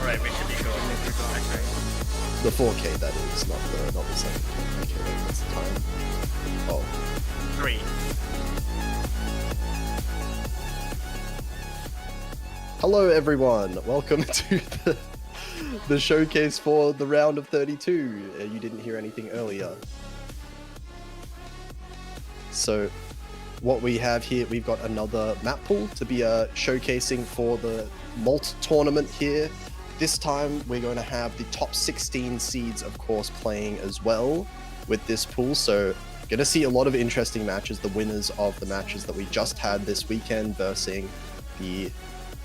Alright, we should be going into the next right? The 4K, that is, not the second. Okay, that's the time. Oh. 3. Hello everyone, welcome to the showcase for the round of 32. You didn't hear anything earlier. So what we have here, we've got another Mappool to be showcasing for the MALT tournament here. This time we're going to have the top 16 seeds, of course, playing as well with this pool. So going to see a lot of interesting matches, the winners of the matches that we just had this weekend versus the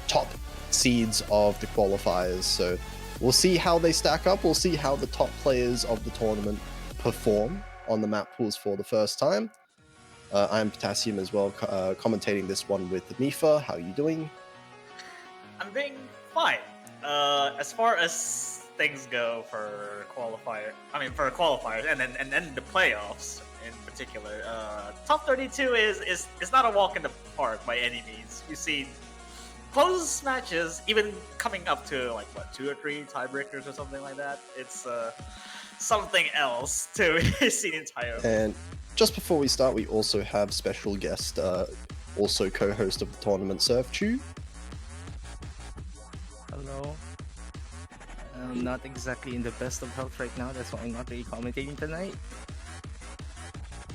top seeds of the qualifiers. So we'll see how they stack up. We'll see how the top players of the tournament perform on the map pools for the first time. I'm Potassium as well, commentating this one with Mifa. How are you doing? I'm doing fine. As far as things go for qualifiers, and then the playoffs in particular, top 32 is not a walk in the park by any means. You've seen close matches, even coming up to like what 2 or 3 tiebreakers or something like that. It's something else to see the entire. And just before we start, we also have special guest, also co-host of the tournament, Surfchew. Hello. I'm not exactly in the best of health right now, that's why I'm not really commentating tonight.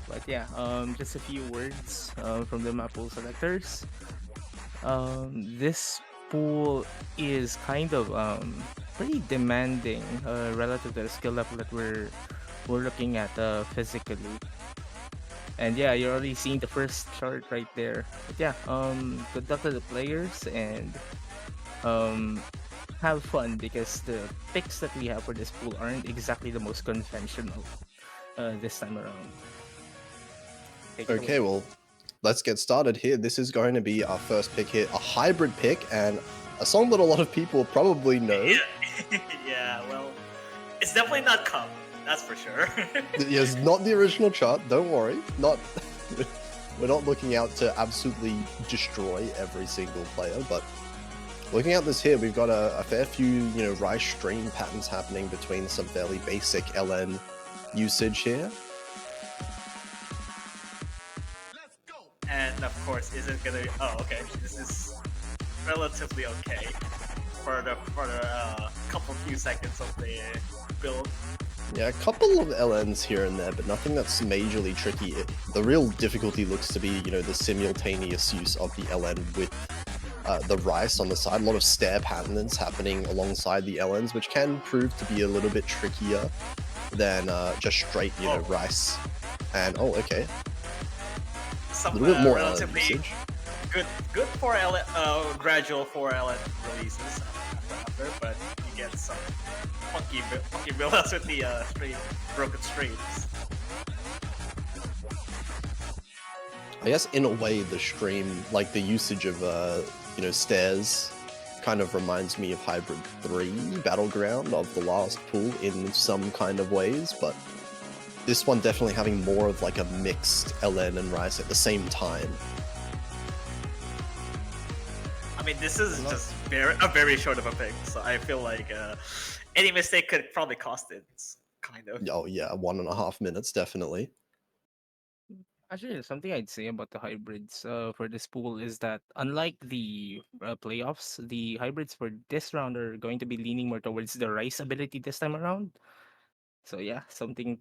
But yeah, just a few words from the Mappool selectors. This pool is kind of pretty demanding relative to the skill level that we're looking at physically. And yeah, you're already seeing the first chart right there. But yeah, good luck to the players and have fun, because the picks that we have for this pool aren't exactly the most conventional this time around. Okay, well, let's get started here. This is going to be our first pick here, a hybrid pick, and a song that a lot of people probably know. Yeah, well, it's definitely not Cup, that's for sure. Yes, not the original chart, don't worry. We're not looking out to absolutely destroy every single player, but Looking at this here, we've got a fair few, you know, Rice stream patterns happening between some fairly basic LN usage here. And of course, is it gonna? Oh, okay. This is relatively okay for the couple few seconds of the build. Yeah, a couple of LNs here and there, but nothing that's majorly tricky. The real difficulty looks to be, you know, the simultaneous use of the LN with the Rice on the side. A lot of stair patterns happening alongside the LNs, which can prove to be a little bit trickier than just straight, you know, Rice. And, oh, okay. Some a little bit more relatively usage. good for gradual 4 LN releases after, but you get some funky build-ups with the broken streams. I guess in a way, the stream, like the usage of you know, stairs, kind of reminds me of Hybrid 3 Battleground of the last pool in some kind of ways, but this one definitely having more of like a mixed LN and Rice at the same time. I mean, this is just very short of a pick, so I feel like any mistake could probably cost it, kind of. Oh yeah, 1.5 minutes, definitely. Actually, something I'd say about the hybrids for this pool is that unlike the playoffs, the hybrids for this round are going to be leaning more towards the Rice ability this time around. So yeah, something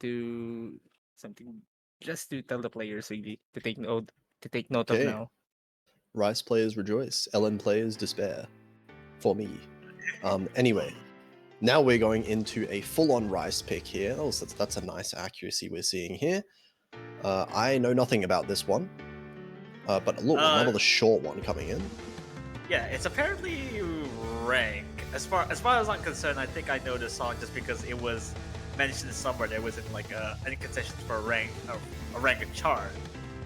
just to tell the players really to take note of Okay, now. Rice players rejoice, LN players despair. For me. Anyway, now we're going into a full-on Rice pick here. Oh, so that's a nice accuracy we're seeing here. I know nothing about this one, but look, another short one coming in. Yeah, it's apparently rank. As far as I'm concerned, I think I know this song just because it was mentioned somewhere. There wasn't like any concessions for a rank chart.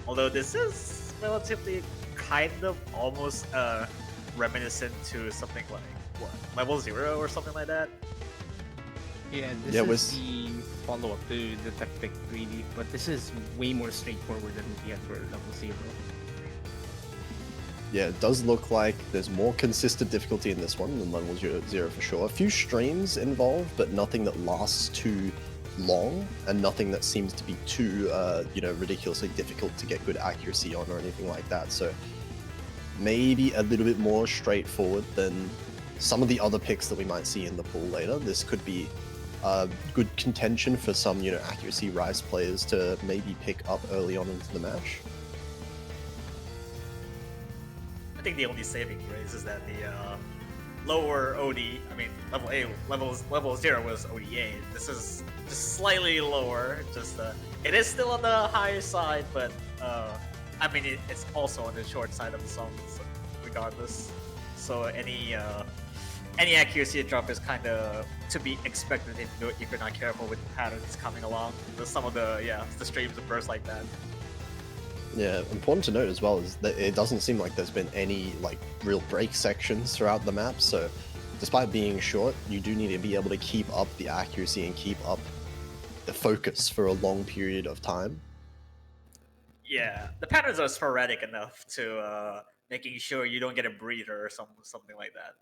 Although this is relatively kind of almost reminiscent to something like what, level 0 or something like that. Yeah, this is the follow-up to the tech pick really, but this is way more straightforward than we had for level 0. Yeah, it does look like there's more consistent difficulty in this one than level 0 for sure. A few streams involved, but nothing that lasts too long, and nothing that seems to be too, you know, ridiculously difficult to get good accuracy on or anything like that. So maybe a little bit more straightforward than some of the other picks that we might see in the pool later. This could be good contention for some, you know, accuracy Rice players to maybe pick up early on into the match. I think the only saving grace is that the lower OD, I mean level 0 was OD8. This is just slightly lower. Just it is still on the higher side, but I mean it's also on the short side of the song, so regardless. So any accuracy drop is kind of to be expected if you're not careful with the patterns coming along. Some of the streams that burst like that. Yeah, important to note as well is that it doesn't seem like there's been any like real break sections throughout the map, so despite being short, you do need to be able to keep up the accuracy and keep up the focus for a long period of time. Yeah, the patterns are sporadic enough to making sure you don't get a breather or something like that.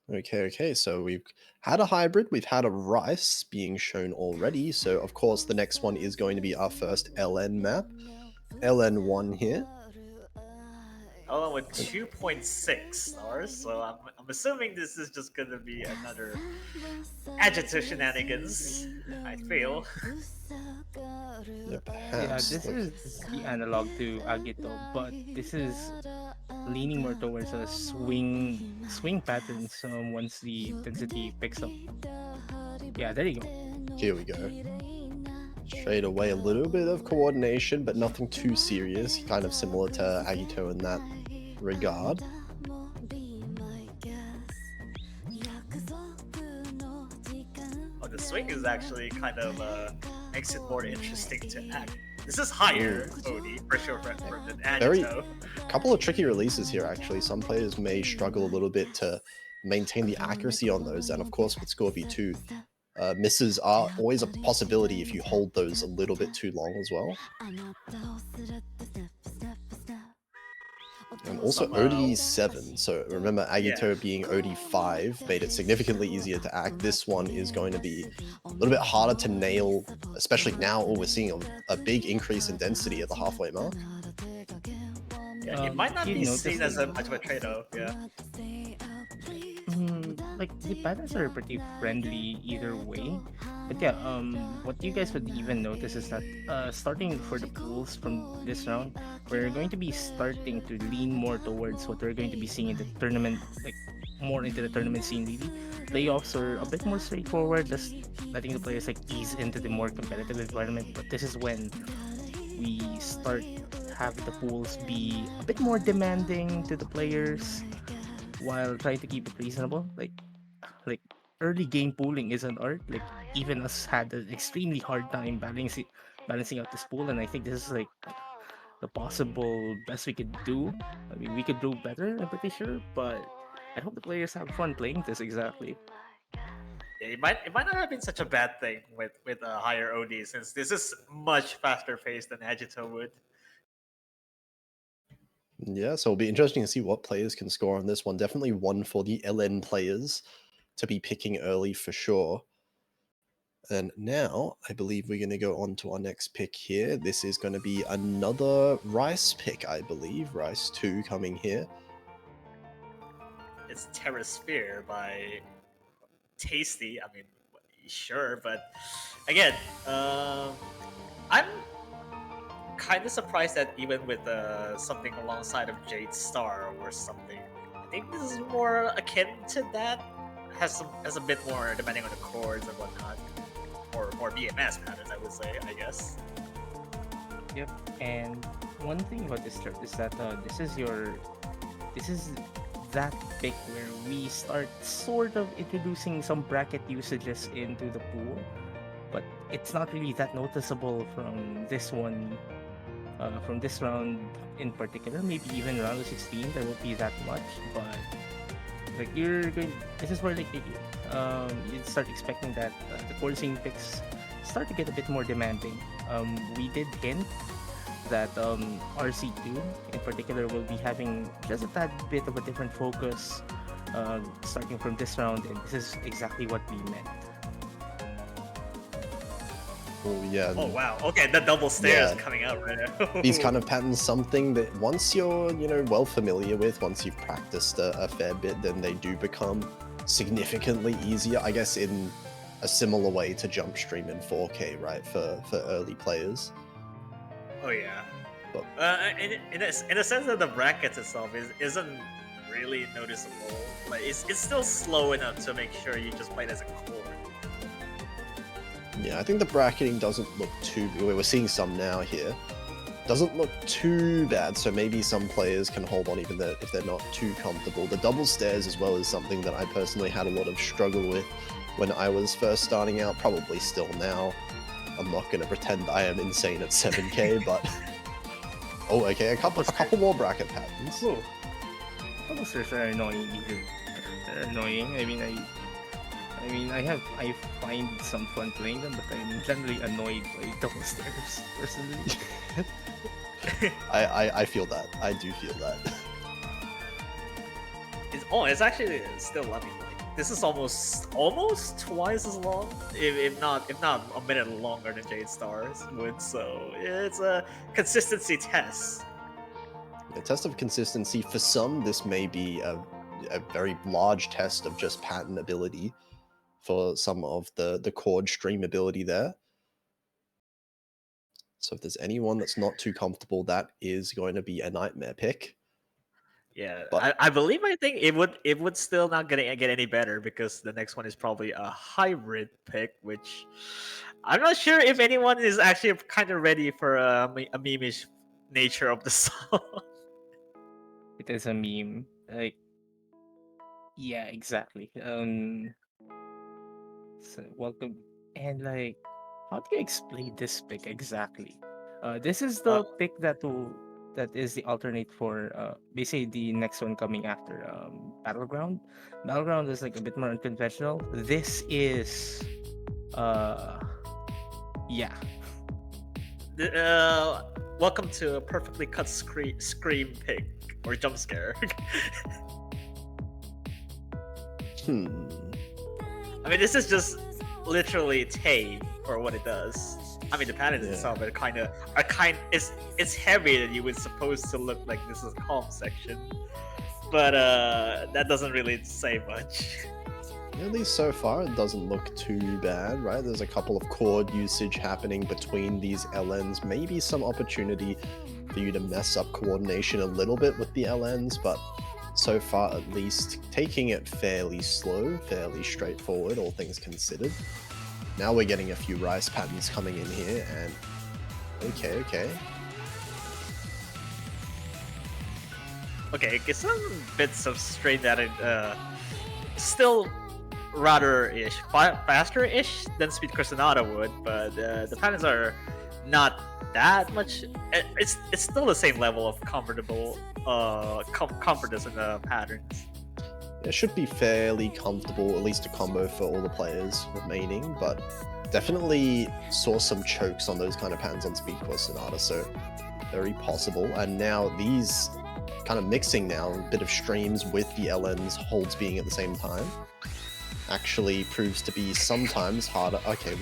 Okay, so we've had a hybrid, we've had a Rice being shown already, so of course the next one is going to be our first LN map, LN1 here. Oh, with 2.6 stars, so I'm assuming this is just gonna be another adjective shenanigans, I feel. Yeah, Yeah, this is the analog to Agito, but this is leaning more towards a swing patterns once the intensity picks up. Yeah, there you go. Here we go. Straight away, a little bit of coordination, but nothing too serious. Kind of similar to Agito in that regard. Oh, the swing is actually kind of makes it more interesting to act. This is higher OD for sure than Agito. A couple of tricky releases here actually. Some players may struggle a little bit to maintain the accuracy on those, and of course with Scorpio 2, misses are always a possibility if you hold those a little bit too long as well. And also Somehow. OD7. So remember, Agito being OD5 made it significantly easier to act. This one is going to be a little bit harder to nail, especially now. We're seeing a big increase in density at the halfway mark. Yeah, it might If not you be notice, seen as a much of a trade-off. Yeah. like the patterns are pretty friendly either way. But yeah, what you guys would even notice is that starting for the pools from this round, we're going to be starting to lean more towards what we're going to be seeing in the tournament, like more into the tournament scene really. Playoffs are a bit more straightforward, just letting the players like ease into the more competitive environment. But this is when we start having the pools be a bit more demanding to the players while trying to keep it reasonable. Like early game pooling is an art. Like even us had an extremely hard time balancing out this pool, and I think this is like the possible best we could do. I mean, we could do better. I'm pretty sure, but I hope the players have fun playing this exactly. Yeah, it might not have been such a bad thing with a higher OD since this is much faster paced than Agito would. Yeah, so it'll be interesting to see what players can score on this one. Definitely one for the LN players to be picking early for sure. And now I believe we're going to go on to our next pick here. This is going to be another Rice pick, I believe. Rice 2 coming here. It's Terrasphere by Tasty. I mean, sure, but again, I'm kind of surprised that even with something alongside of Jade Star or something, I think this is more akin to that. Has a bit more depending on the chords and whatnot, or more BMS patterns, I would say. I guess. Yep. And one thing about this chart is that this is that pick where we start sort of introducing some bracket usages into the pool, but it's not really that noticeable from this one, from this round in particular. Maybe even round of 16, there won't be that much, but like you're going, this is where like you start expecting that the core scene picks start to get a bit more demanding. We did hint that RC2 in particular will be having just a tad bit of a different focus starting from this round, and this is exactly what we meant. Oh, yeah. Oh wow. Okay, the double stairs Yeah. coming out right now. These kind of patterns, something that once you're, well familiar with, once you've practiced a fair bit, then they do become significantly easier, I guess, in a similar way to jump stream in 4K, right, for early players. Oh yeah. But In a sense that the brackets itself isn't really noticeable. Like it's still slow enough to make sure you just play it as a chord. yeah, I think the bracketing doesn't look too, we're seeing some now here, doesn't look too bad, so maybe some players can hold on even if they're not too comfortable. The double stairs as well is something that I personally had a lot of struggle with when I was first starting out, probably still now. I'm not going to pretend I am insane at 7K, but... Oh, okay, a couple more bracket patterns. Cool. Double stairs are annoying either. They're annoying. I find some fun playing them, but I'm generally annoyed by double stairs personally. I feel that. I do feel that. It's actually still lovely. Like, this is almost twice as long, if not a minute longer than Jade Stars would. So it's a consistency test. A test of consistency. For some, this may be a very large test of just pattern ability for some of the chord streamability there. So if there's anyone that's not too comfortable, that is going to be a nightmare pick. Yeah, But I think it would still not get any better because the next one is probably a hybrid pick, which I'm not sure if anyone is actually kind of ready for a meme-ish nature of the song. It is a meme. Like, yeah, exactly. So welcome, and like, how do you explain this pick exactly? This is uh, the pick that is the alternate for basically the next one coming after Battleground. Battleground is like a bit more unconventional. This is uh yeah. welcome to a perfectly cut scream pick. or jump scare. I mean, this is just literally tame for what it does. I mean, the patterns Yeah. itself it's heavier than you would suppose to look like this is a calm section, but that doesn't really say much. At least so far, it doesn't look too bad, right? There's a couple of chord usage happening between these LNs. Maybe some opportunity for you to mess up coordination a little bit with the LNs, but so far at least taking it fairly slow, fairly straightforward, all things considered. Now we're getting a few rice patterns coming in here, and okay. Okay, get some bits of straight at it. Still rather-ish, faster-ish than Speed Sonata would, but the patterns are not that much. It's still the same level of comfortness in the patterns. It should be fairly comfortable, at least a combo for all the players remaining, but definitely saw some chokes on those kind of patterns on Speed Sonata, so very possible. And now these kind of mixing now, a bit of streams with the LNs holds being at the same time, actually proves to be sometimes harder. Okay,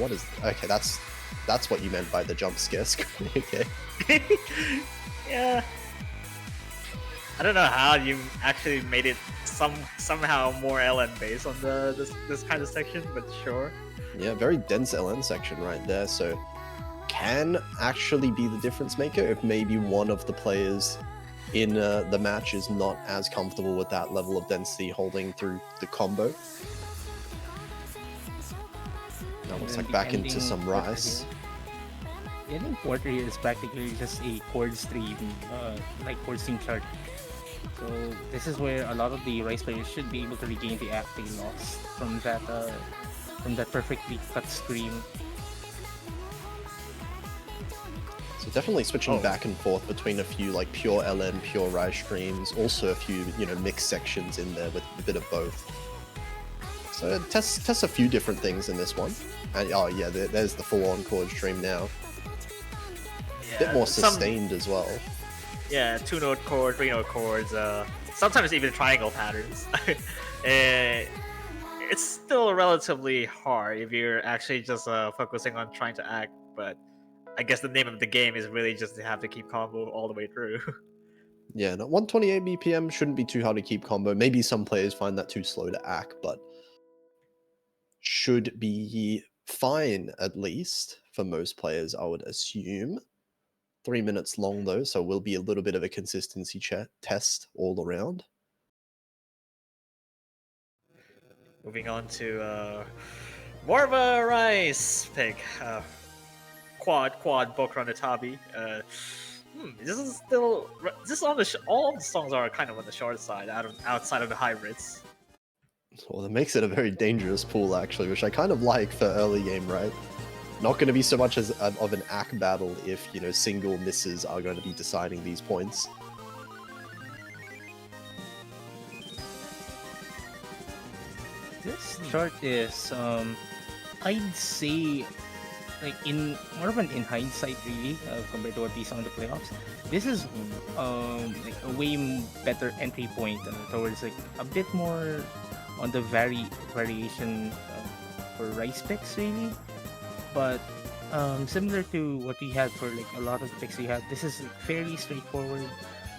that's what you meant by the jump scare screen. Okay. Yeah. I don't know how you actually made it somehow more LN based on this kind of section, but sure. Yeah, very dense LN section right there, so can actually be the difference maker if maybe one of the players in the match is not as comfortable with that level of density holding through the combo. Now looks like back into some rice. The ending quarter here is practically just a chord stream, like chord stream chart. So this is where a lot of the rice players should be able to regain the act they lost from that perfectly cut stream. So definitely switching back and forth between a few like pure LN, pure rice streams, also a few mixed sections in there with a bit of both. So it tests a few different things in this one. And oh yeah, there's the full-on chord stream now. Yeah, a bit more sustained as well. Yeah, 2-note chords, 3-note chords, sometimes even triangle patterns. It's still relatively hard if you're actually just focusing on trying to act, but I guess the name of the game is really just to have to keep combo all the way through. Yeah, no, 128 BPM shouldn't be too hard to keep combo. Maybe some players find that too slow to act, but should be fine, at least, for most players, I would assume. 3 minutes long, though, so will be a little bit of a consistency test all around. Moving on to more of a rice pick. Quad Bokron Tabi. This is still all of the songs are kind of on the short side, outside of the hybrids. Well, that makes it a very dangerous pool, actually, which I kind of like for early game, right? Not going to be so much as of an act battle if, single misses are going to be deciding these points. This chart is, I'd say, like in more of an in hindsight, really, compared to what we saw in the playoffs. This is like a way better entry point towards like a bit more on the variation for rice picks, really. But similar to what we had for like a lot of the picks we had, this is like, fairly straightforward.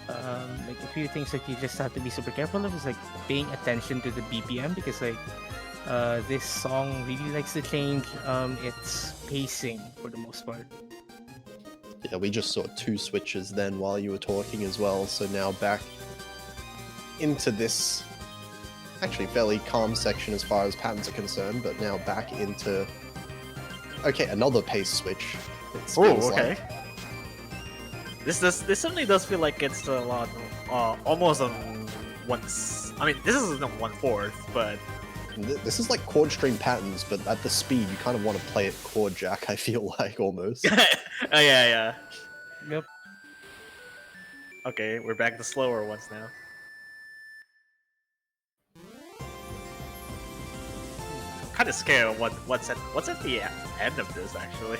Like a few things that you just have to be super careful of is like paying attention to the BPM, because like this song really likes to change its pacing for the most part. Yeah, we just saw 2 switches then while you were talking as well, so now back into this actually fairly calm section as far as patterns are concerned, but now back into another pace switch. Oh, okay. Like. This certainly does feel like it's a lot, almost on once. I mean, this isn't 1/4, but this is like chord stream patterns, but at the speed you kind of want to play it chord jack. I feel like almost. Oh yeah. Yep. Okay, we're back to slower ones now. kind of scared of what's at the end of this actually.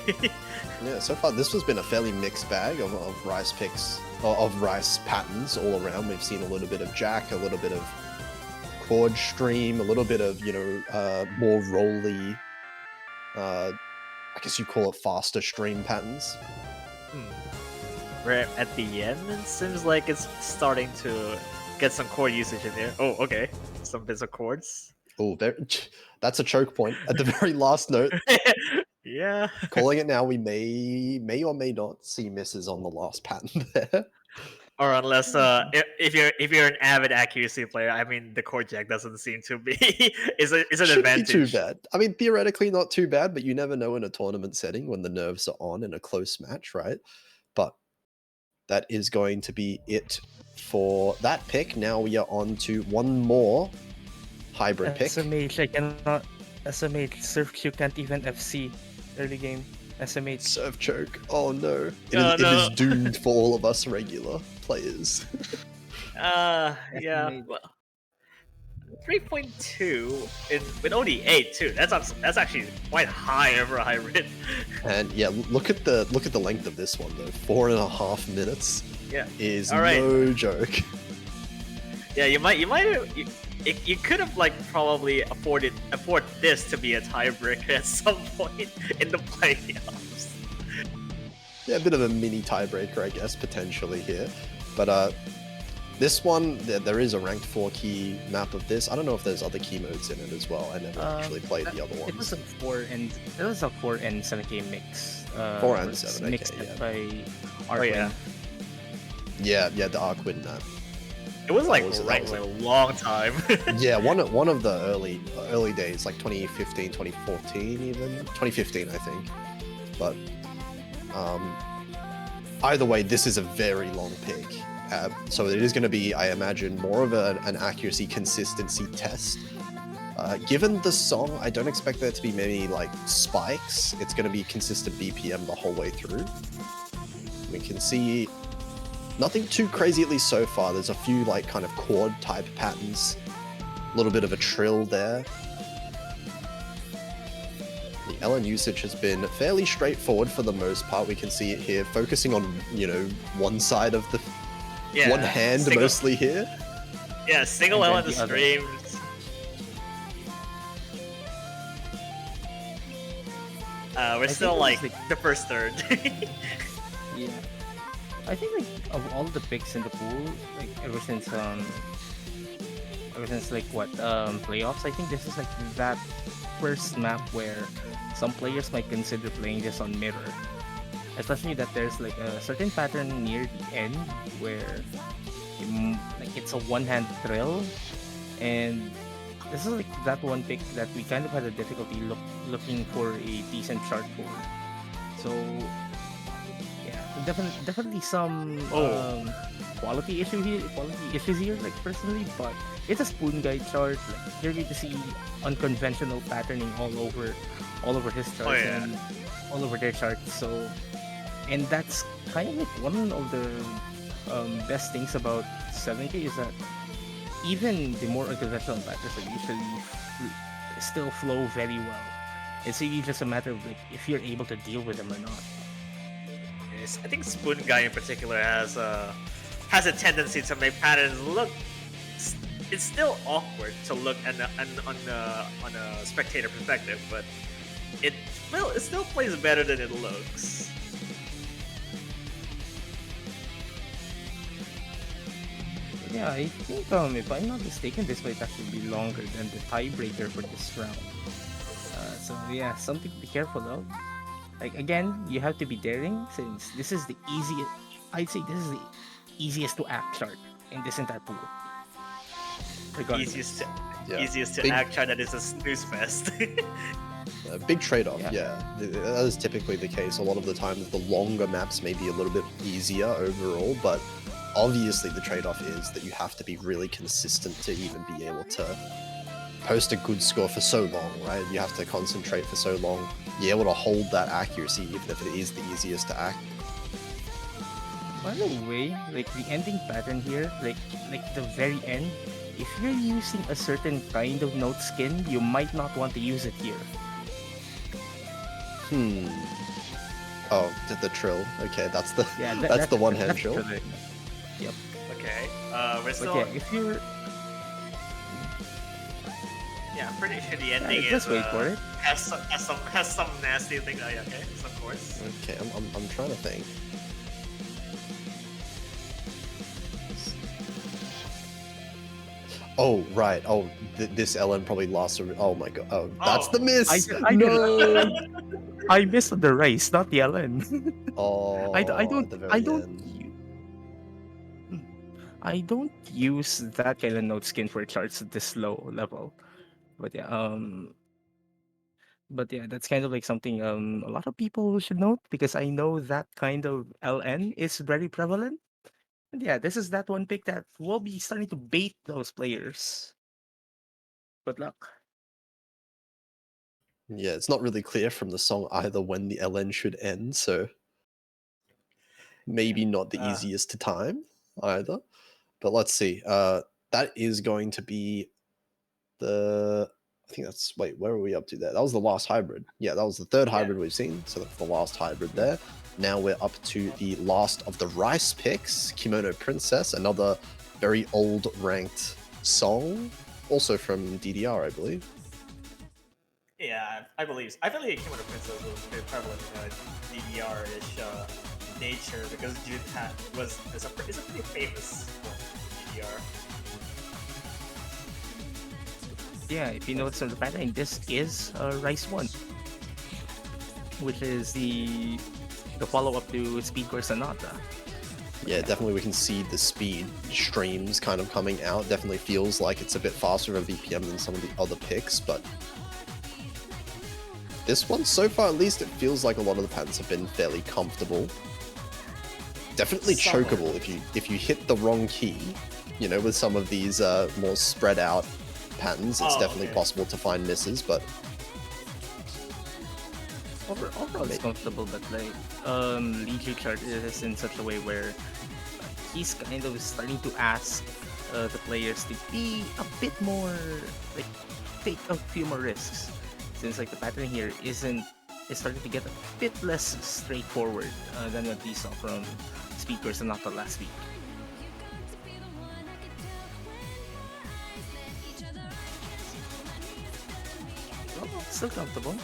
Yeah, so far this has been a fairly mixed bag of rice picks, of rice patterns all around. We've seen a little bit of jack, a little bit of chord stream, a little bit of, more rolly, I guess you call it faster stream patterns. Where at the end, it seems like it's starting to get some chord usage in there. Oh, okay, some bits of chords. Oh, that's a choke point at the very last note. Yeah. Calling it now, we may or may not see misses on the last pattern there. Or unless if you're an avid accuracy player, I mean the chord jack doesn't seem to be is an Shouldn't advantage. be too bad. I mean, theoretically not too bad, but you never know in a tournament setting when the nerves are on in a close match, right? But that is going to be it for that pick. Now we are on to one more hybrid pick. SMH, I cannot. SMH, Surf Q can't even FC early game. SMH. Surf choke. Oh no. No. It is doomed for all of us regular players. Yeah. SMH. Well, 3.2 with only 8 too. That's actually quite high over a hybrid. And yeah, look at the length of this one though. 4.5 minutes. Yeah. Is All right. no joke. Yeah, you could have like probably afford this to be a tiebreaker at some point in the playoffs. Yeah, a bit of a mini tiebreaker, I guess, potentially here. But this one, there is a ranked 4 key map of this. I don't know if there's other key modes in it as well. I never actually played the other ones. It was a 4 and 7k mix. 4 and 7, okay, mixed yeah. by Oh yeah. Yeah, the Arkwin map. It was like was- that ranked was for a long time. Yeah, one of the early days, like 2015, 2014 even. 2015, I think. But either way, this is a very long pick. So it is going to be, I imagine, more of an accuracy consistency test. Given the song, I don't expect there to be many like spikes. It's going to be consistent BPM the whole way through. We can see nothing too crazy, at least so far. There's a few like kind of chord type patterns, a little bit of a trill there. The LN usage has been fairly straightforward for the most part. We can see it here, focusing on, one side of the Yeah, one hand mostly here. Yeah, single And L then in the the other. streams. We're think still it was like like- the first third. Yeah. I think like of all the picks in the pool, like ever since like what playoffs, I think this is like that first map where some players might consider playing this on mirror. Especially that there's like a certain pattern near the end where like it's a one-hand thrill, and this is like that one pick that we kind of had a difficulty looking for a decent chart for. So yeah, definitely some quality issues here, like personally, but it's a spoon guide chart. Like you're going to see unconventional patterning all over his charts yeah. and all over their charts. So, and that's kind of like one of the best things about 7K is that even the more unconventional patterns are usually still flow very well. It's really just a matter of like if you're able to deal with them or not. Yes, I think Spoon Guy in particular has a tendency to make patterns look. It's still awkward to look on a spectator perspective, but it still plays better than it looks. Yeah, I think if I'm not mistaken, this might actually be longer than the tiebreaker for this round. So yeah, something to be careful of. Like again, you have to be daring since this is the easiest. I'd say this is the easiest to act chart in this entire pool. Regardless. Easiest to Big- act chart that is a snooze fest. A big trade-off, Yeah. yeah. That is typically the case. A lot of the times, the longer maps may be a little bit easier overall, but obviously the trade-off is that you have to be really consistent to even be able to post a good score for so long, right? You have to concentrate for so long, be able to hold that accuracy even if it is the easiest to act. By the way, like the ending pattern here, like the very end, if you're using a certain kind of note skin, you might not want to use it here. Oh, the trill. Okay, that's the Yeah, that's the one hand that's trill. the- Yep. Okay. We're But still. yeah, if you're Yeah, I'm pretty sure the ending is just wait for it. has some nasty thing. Oh, yeah, okay, of course. Okay, I'm trying to think. Oh right. Oh, this LN probably lost. Oh my god. Oh, that's Oh. the miss. I No. I missed the race, not the Ellen. Oh, I at the very don't end. I don't use that kind of note skin for charts at this low level. But yeah, that's kind of like something a lot of people should note because I know that kind of LN is very prevalent. And yeah, this is that one pick that will be starting to bait those players. Good luck. Yeah, it's not really clear from the song either when the LN should end, so maybe not the Uh, easiest to time either. But let's see. That is going to be the. I think that's. Wait, where are we up to there? That was the last hybrid. Yeah, that was the third hybrid we've seen. So that's the last hybrid there. Now we're up to the last of the Rice picks, Kimono Princess, another very old ranked song, also from DDR, I believe. yeah, I believe Kimono Princess was very prevalent in DDR-ish nature because June is a pretty famous one in DDR. Yeah, if you notice on the pattern, this is Rice 1, which is the follow-up to Speedcore Sonata. Yeah, definitely we can see the speed streams kind of coming out. Definitely feels like it's a bit faster of a VPM than some of the other picks, but this one, so far at least, it feels like a lot of the patterns have been fairly comfortable. Definitely Somewhat. chokeable if you hit the wrong key. You know, with some of these more spread out patterns, it's definitely possible to find misses, but Overall, it's comfortable, but like Leiju chart is in such a way where he's kind of starting to ask the players to be a bit more like take a few more risks, since like the pattern here is starting to get a bit less straightforward than what we saw from Speakers and not the last week. Well, still comfortable.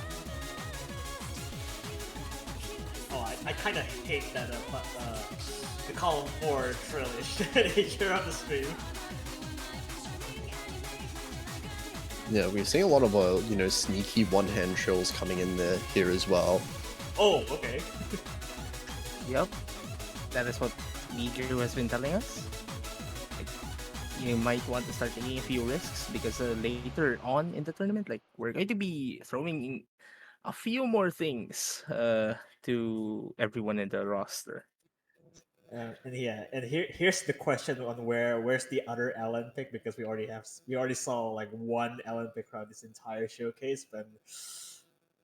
Oh, I kind of hate that the column 4 trillish nature of the stream. yeah, we're seeing a lot of you know, sneaky one-hand trills coming in there here as well. Oh, okay. Yep, that is what Leiju has been telling us. Like, you might want to start taking a few risks because later on in the tournament, like we're going to be throwing in a few more things to everyone in the roster. And yeah, and here's the question on where's the other Ellen pick, because we already saw like one Ellen pick throughout this entire showcase, but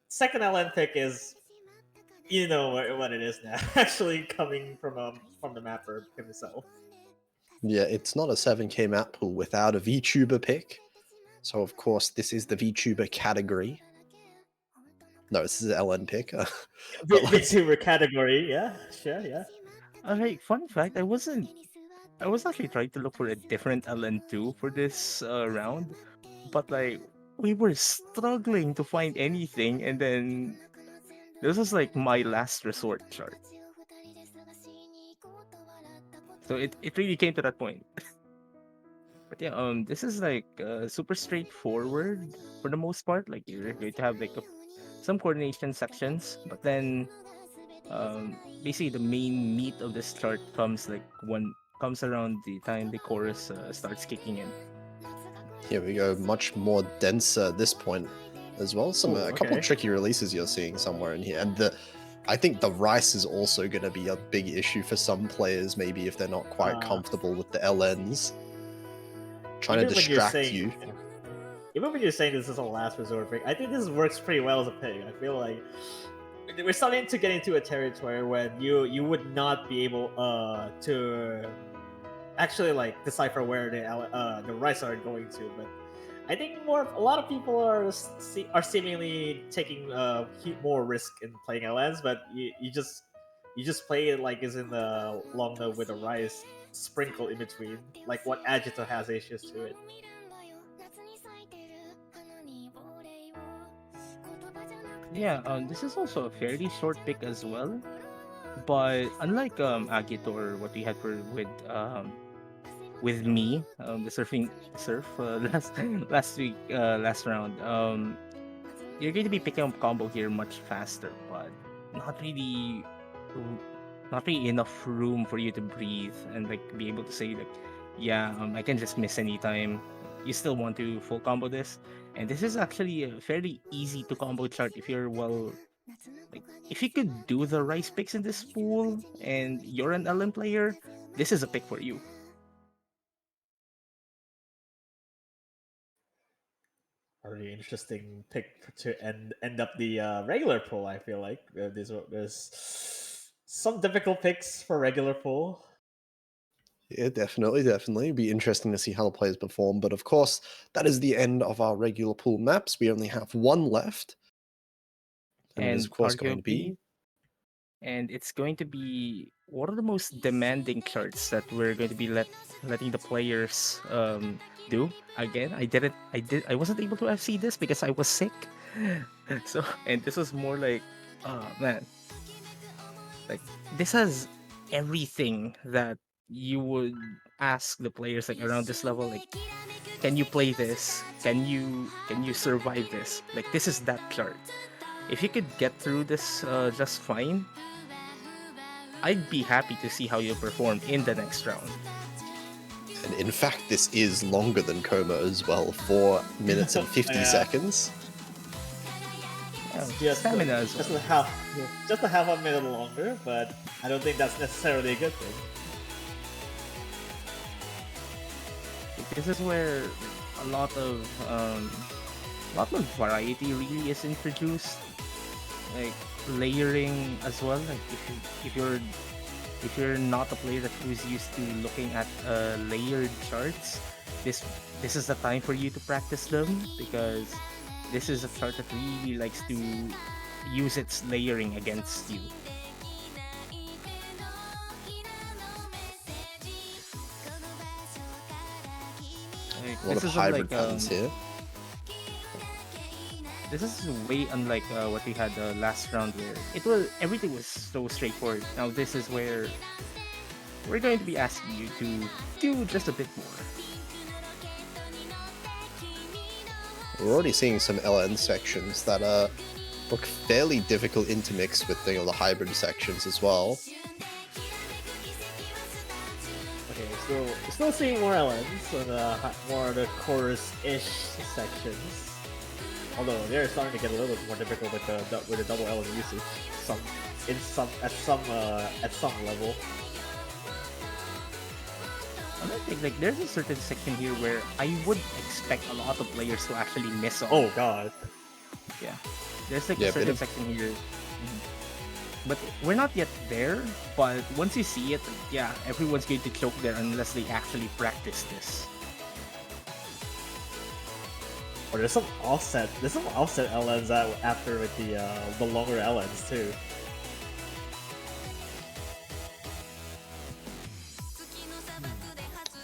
second Ellen pick is, you know what it is now, actually coming from the mapper himself. Yeah, it's not a 7K map pool without a VTuber pick. So of course this is the VTuber category. No, this is an LN pick. But let's... VTuber category, yeah, sure, yeah. Alright, fun fact, I was actually trying to look for a different LN2 for this round, but like we were struggling to find anything, and then this was like my last resort chart. So it really came to that point. But yeah, this is like super straightforward for the most part. Like you're going to have like some coordination sections, but then basically the main meat of this chart comes around the time the chorus starts kicking in. Here we go, much more denser at this point as well. A couple of tricky releases you're seeing somewhere in here, and I think the Rice is also going to be a big issue for some players, maybe if they're not quite comfortable with the LNs. Trying to distract you. Even when you're saying this is a last resort pick, I think this works pretty well as a pick. I feel like we're starting to get into a territory when you would not be able to actually like decipher where the rice are going to. But I think a lot of people are seemingly taking more risk in playing LNs, but you just play it like is in the long note with a rice sprinkle in between, like what Agito has issues to it. Yeah, this is also a fairly short pick as well. But unlike Agito or what we had for with me, the surf last week, last round, you're going to be picking up combo here much faster, but not really, r- not really enough room for you to breathe and like be able to say like, yeah, I can just miss anytime. You still want to full combo this, and this is actually a fairly easy to combo chart if you're well, like if you could do the rice picks in this pool and you're an LM player, this is a pick for you. A really interesting pick to end up the regular pool. I feel like there's some difficult picks for regular pool. Yeah, definitely, definitely. It'd be interesting to see how the players perform. But of course, that is the end of our regular pool maps. We only have one left. And it is, And of course, going to arguably, be. and it's going to be one of the most demanding charts that we're going to be letting the players do. Again, I wasn't able to see this because I was sick. So, and this was more like, man, like this has everything that you would ask the players like around this level, like, can you play this, can you survive this, like this is that chart. If you could get through this just fine, I'd be happy to see how you perform in the next round. And in fact, this is longer than Coma as well, 4 minutes and 50 Yeah. seconds. Stamina as well. Just a half a minute longer, but I don't think that's necessarily a good thing. This is where a lot of variety really is introduced, like layering as well. Like if you're not a player that who's used to looking at layered charts, this is the time for you to practice them, because this is a chart that really likes to use its layering against you. Like, A lot of hybrid patterns here. This is way unlike what we had last round, where everything was so straightforward. Now this is where we're going to be asking you to do just a bit more. We're already seeing some LN sections that look fairly difficult intermixed with the hybrid sections as well. Okay, so we're still seeing more LNs, so more of the chorus-ish sections. Although they're starting to get a little bit more difficult with the double LN usage. At some level. I think like there's a certain section here where I would expect a lot of players to actually miss on. Oh god. Yeah. There's like a certain section here. But we're not yet there, but once you see it, yeah, everyone's going to choke there unless they actually practice this. Or there's some offset LNs after with the longer LNs too.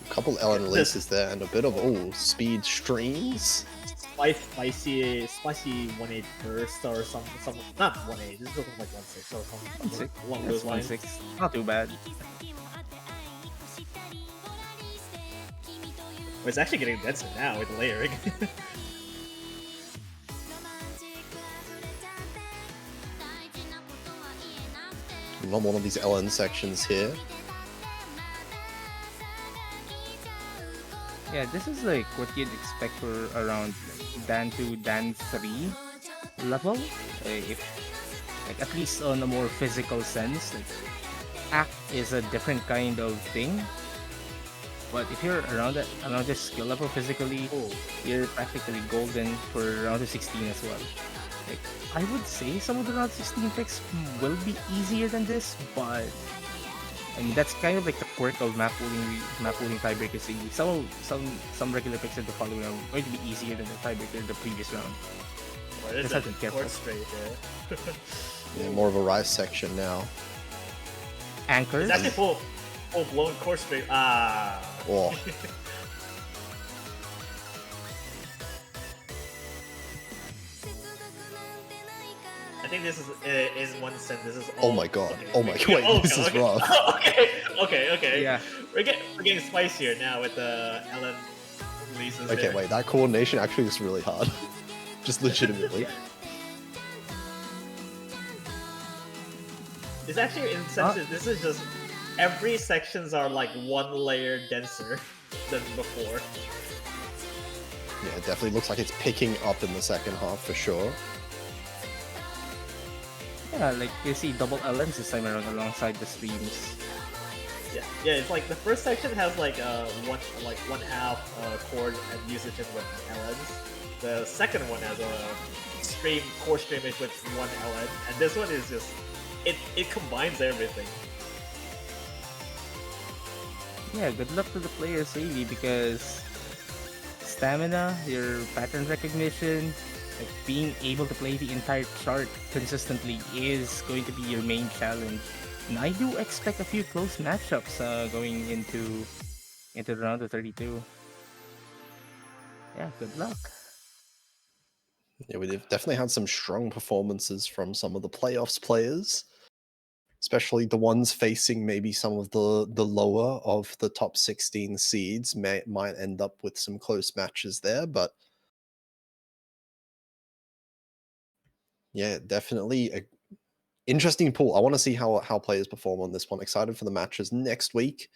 A couple LN releases there and a bit of speed streams. Spicy 1-8 burst or some not 1-8. This looks like 1-6 or something along those lines. 1-6. Not too bad. Well, it's actually getting denser now with layering. Not one of these LN sections here. Yeah, this is like what you'd expect for around Dan 2, Dan 3 level. If like at least on a more physical sense, like act is a different kind of thing. But if you're around this skill level physically, you're practically golden for round of 16 as well. Like I would say some of the round 16 picks will be easier than this, but I mean that's kind of like the quirk of map pooling tiebreak is some regular picks in the following round are going to be easier than the tiebreaker in the previous round. What is Just have it? to be careful. Court straight there. Yeah, more of a rise section now. Anchors. It's actually full blown court straight. Ah. Oh, I think this is in one sense. This is. oh All, my god. okay, Oh my god. Wait, this is rough. Okay. Yeah. We're getting spicier now with the Ellen releases. Okay, there. wait, that coordination actually is really hard. Just legitimately. It's actually in sense this is just every sections are like one layer denser than before. Yeah, it definitely looks like it's picking up in the second half for sure. Yeah, like you see double LMs this time around alongside the streams. Yeah. It's like the first section has like one half chord and usage with LNs. The second one has a core streamage with one LN, and this one is just it combines everything. Yeah, good luck to the players really, because stamina, your pattern recognition, like being able to play the entire chart consistently is going to be your main challenge. And I do expect a few close matchups going into the round of 32. Yeah, good luck. Yeah, we've definitely had some strong performances from some of the playoffs players, especially the ones facing maybe some of the lower of the top 16 seeds might end up with some close matches there, but yeah, definitely a interesting pool. I want to see how players perform on this one. Excited for the matches next week.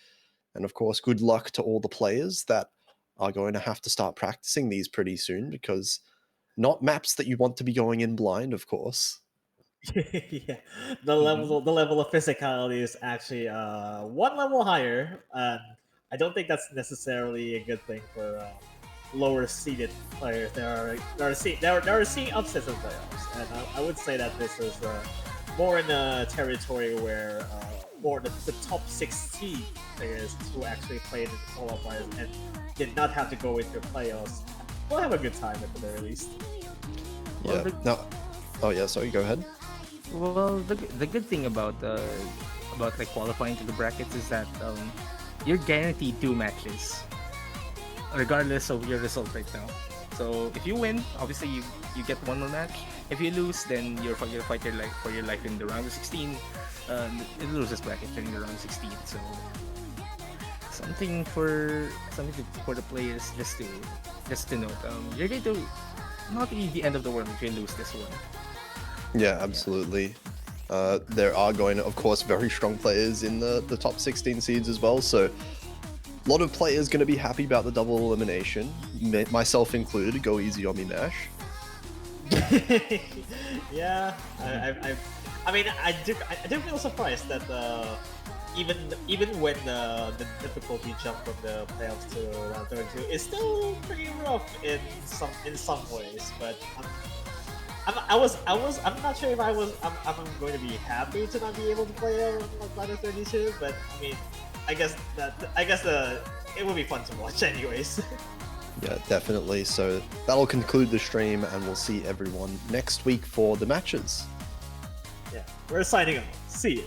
And of course, good luck to all the players that are going to have to start practicing these pretty soon, because not maps that you want to be going in blind, of course. Yeah, the level of physicality is actually one level higher, and I don't think that's necessarily a good thing for lower seeded players. There are seeing upsets in playoffs, and I would say that this is more in a territory where more the top 16 players who actually played in the qualifiers and did not have to go into playoffs will have a good time at the very least. Yeah. No. Oh yeah. Sorry. Go ahead. Well, the good thing about like qualifying to the brackets is that you're guaranteed 2 matches, regardless of your result right now. So if you win, obviously you get 1 more match. If you lose, then you're fight your life for your life in the round of 16. It loses bracket during the round of 16. So something for the players just to note. You're going to not be the end of the world if you lose this one. Yeah, absolutely. There are going to, of course, very strong players in the top 16 seeds as well. So a lot of players going to be happy about the double elimination, myself included. Go easy on me, Nash. Yeah, I mean, I do feel surprised that even when the difficulty jump from the playoffs to round 32 is still pretty rough in some ways, but I'm not sure if I'm going to be happy to not be able to play like round 32, but I mean, I guess it will be fun to watch anyways. Yeah, definitely. So that'll conclude the stream, and we'll see everyone next week for the matches. Yeah, we're signing off. See you.